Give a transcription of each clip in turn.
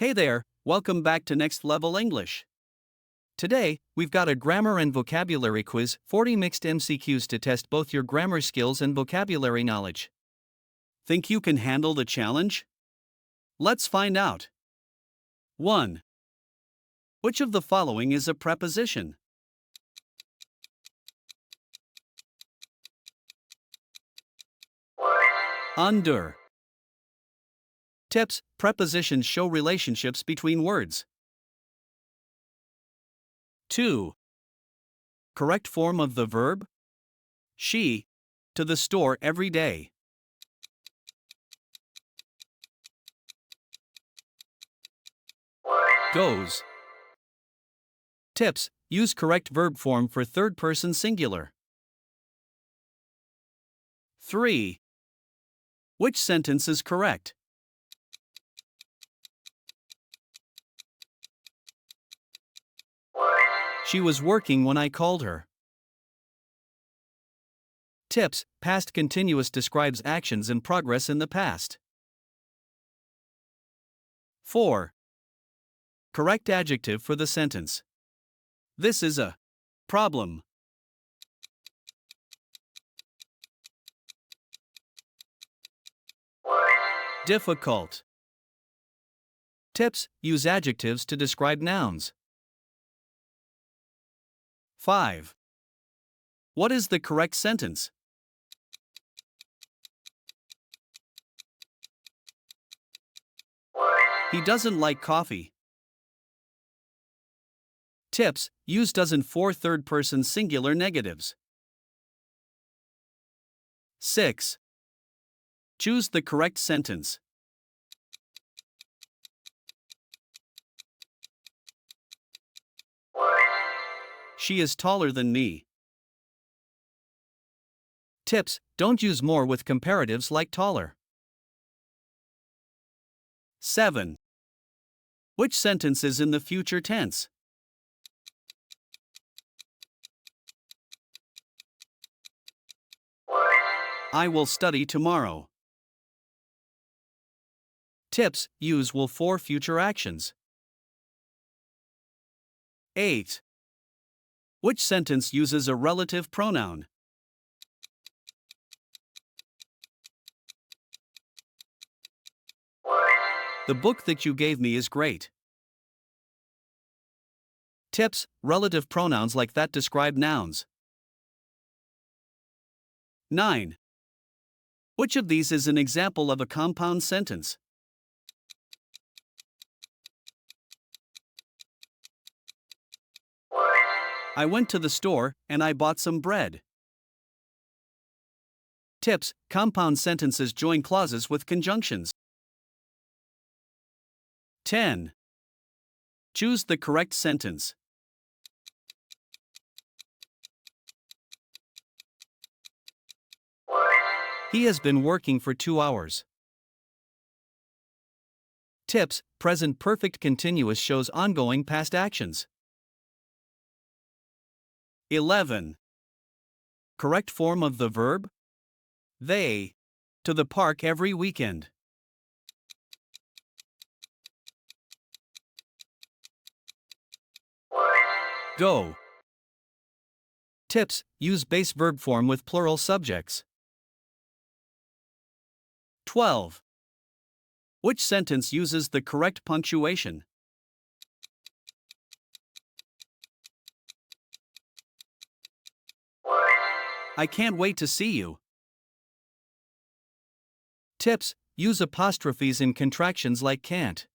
Hey there, welcome back to Next Level English. Today, we've got a grammar and vocabulary quiz, 40 mixed MCQs to test both your grammar skills and vocabulary knowledge. Think you can handle the challenge? Let's find out. 1. Which of the following is a preposition? Under. Tips: prepositions show relationships between words. 2. Correct form of the verb: she, to the store every day. Goes. Tips: use correct verb form for third person singular. 3. Which sentence is correct? She was working when I called her. Tips: past continuous describes actions in progress in the past. 4. Correct adjective for the sentence. This is a problem. Difficult. Tips: use adjectives to describe nouns. 5. What is the correct sentence? He doesn't like coffee. Tips: use doesn't for third person singular negatives. 6. Choose the correct sentence. She is taller than me. Tips: don't use more with comparatives like taller. 7. Which sentence is in the future tense? I will study tomorrow. Tips: use will for future actions. 8. Which sentence uses a relative pronoun? The book that you gave me is great. Tips: relative pronouns like that describe nouns. 9. Which of these is an example of a compound sentence? I went to the store and I bought some bread. Tips: compound sentences join clauses with conjunctions. 10. Choose the correct sentence. He has been working for 2 hours. Tips: present perfect continuous shows ongoing past actions. 11. Correct form of the verb: they, to the park every weekend. Go. Tips: use base verb form with plural subjects. 12. Which sentence uses the correct punctuation? I can't wait to see you. Tips: use apostrophes in contractions like can't.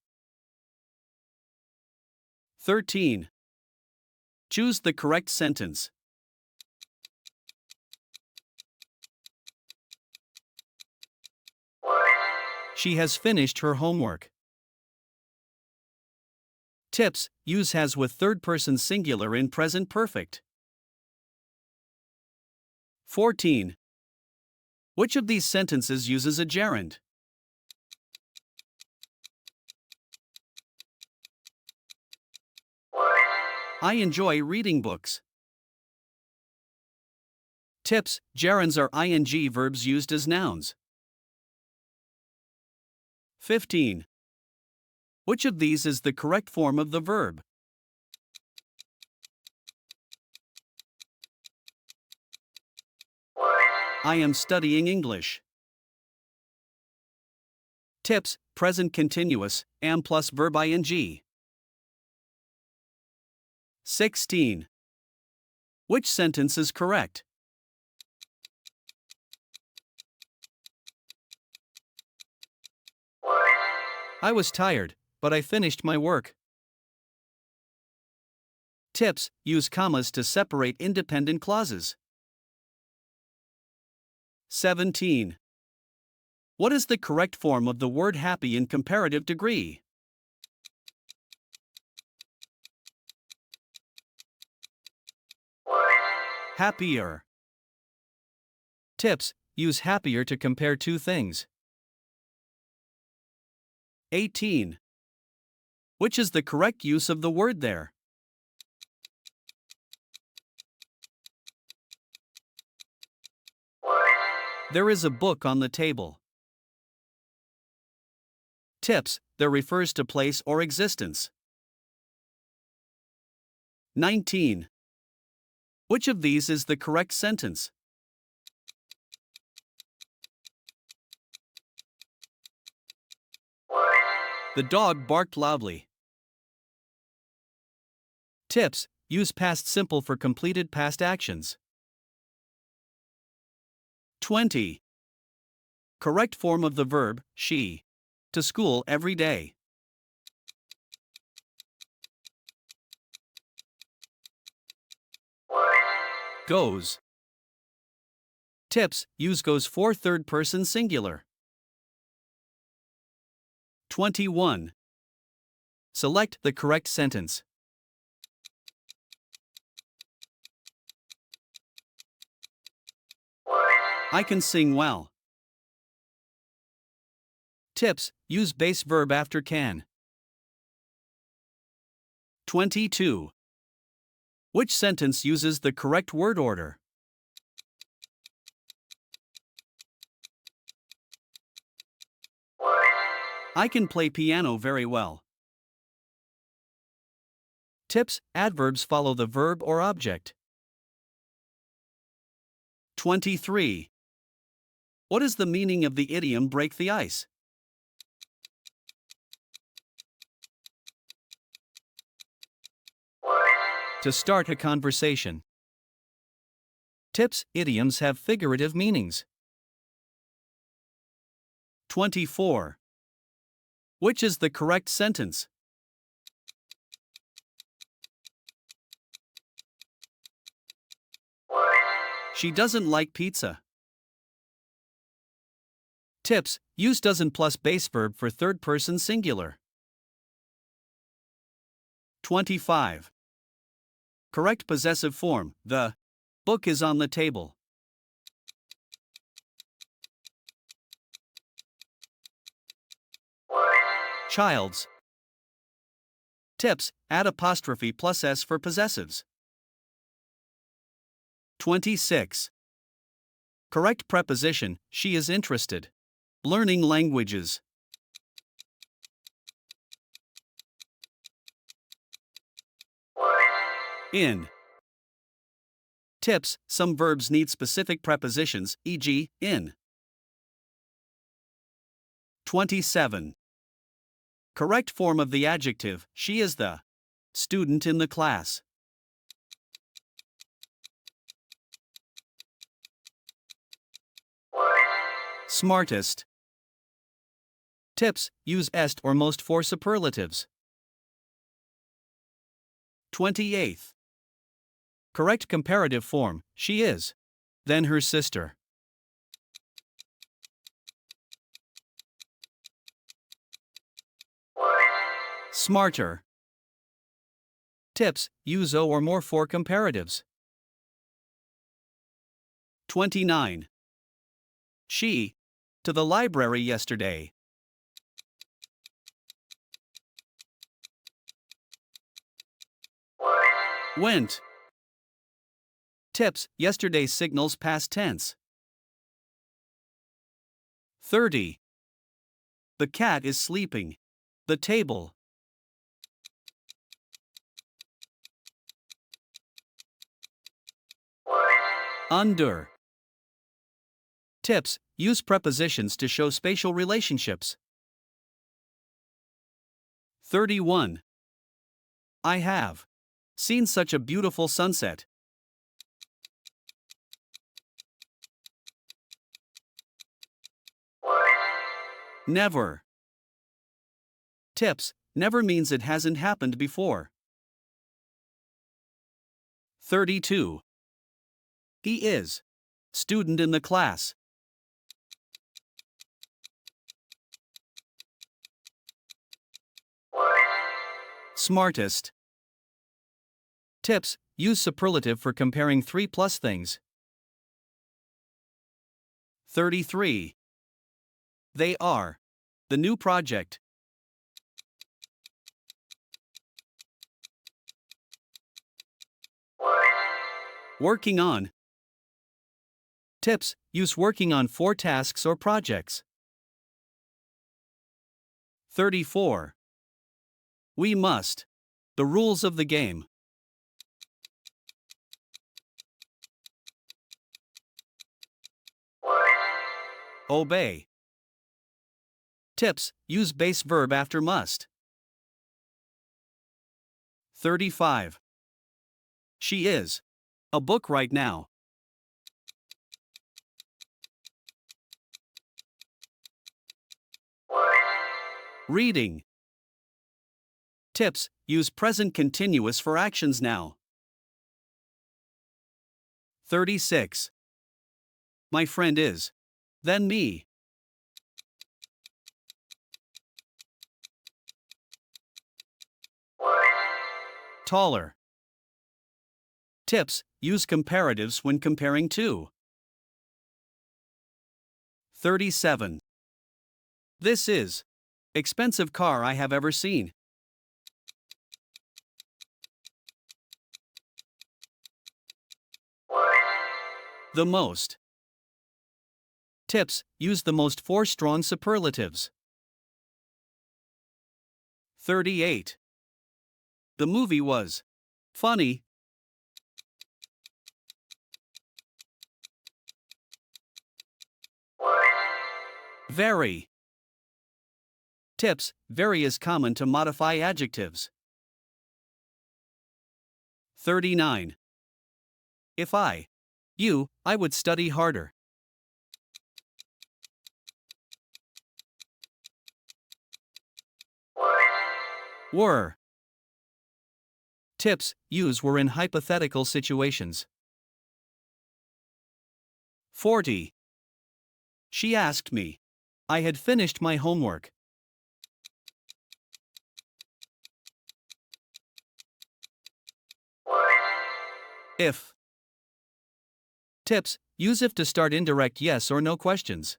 13. Choose the correct sentence. She has finished her homework. Tips: use has with third person singular in present perfect. 14. Which of these sentences uses a gerund? I enjoy reading books. Tips: gerunds are ing verbs used as nouns. 15. Which of these is the correct form of the verb? I am studying English. Tips: present continuous, am plus verb ing. 16. Which sentence is correct? I was tired, but I finished my work. Tips: use commas to separate independent clauses. 17. What is the correct form of the word happy in comparative degree? Happier. Tips: use happier to compare two things. 18. Which is the correct use of the word there? There is a book on the table. Tips: there refers to place or existence. 19. Which of these is the correct sentence? The dog barked loudly. Tips: use past simple for completed past actions. 20. Correct form of the verb, she. To school every day. Goes. Tips: use goes for third person singular. 21. Select the correct sentence. I can sing well. Tips: use base verb after can. 22. Which sentence uses the correct word order? I can play piano very well. Tips: adverbs follow the verb or object. 23. What is the meaning of the idiom break the ice? To start a conversation. Tips: idioms have figurative meanings. 24. Which is the correct sentence? She doesn't like pizza. Tips: use doesn't plus base verb for third person singular. 25. Correct possessive form, the book is on the table. Child's. Tips: add apostrophe plus s for possessives. 26. Correct preposition, she is interested. Learning languages. In. Tips: some verbs need specific prepositions, e.g., in. 27. Correct form of the adjective, she is the student in the class. Smartest. Tips: use est or most for superlatives. 28. Correct comparative form, she is. Then her sister. Smarter. Tips: use o or more for comparatives. 29. She. To the library yesterday. Went. Tips: yesterday signals past tense. 30. The cat is sleeping. The table. Under. Tips: use prepositions to show spatial relationships. 31. I have seen such a beautiful sunset. Never. Tips: never means it hasn't happened before. 32. He is student in the class. Smartest. Tips: use superlative for comparing 3 plus things. 33. They are the new project. Working on. Tips: use working on for tasks or projects. 34. We must. The rules of the game. Obey. Tips: use base verb after must. 35. She is a book right now. Reading. Tips: use present continuous for actions now. 36. My friend is. Then me. Taller. Tips: use comparatives when comparing two. 37. This is expensive car I have ever seen. The most. Tips: use the most for strong superlatives. 38. The movie was funny. Very. Tips: very is common to modify adjectives. 39. If I would study harder. Were. Tips: use were in hypothetical situations. 40. She asked me. I had finished my homework. If. Tips: use if to start indirect yes or no questions.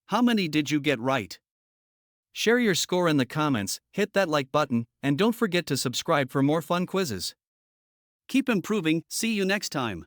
How many did you get right? Share your score in the comments, hit that like button, and don't forget to subscribe for more fun quizzes. Keep improving, see you next time.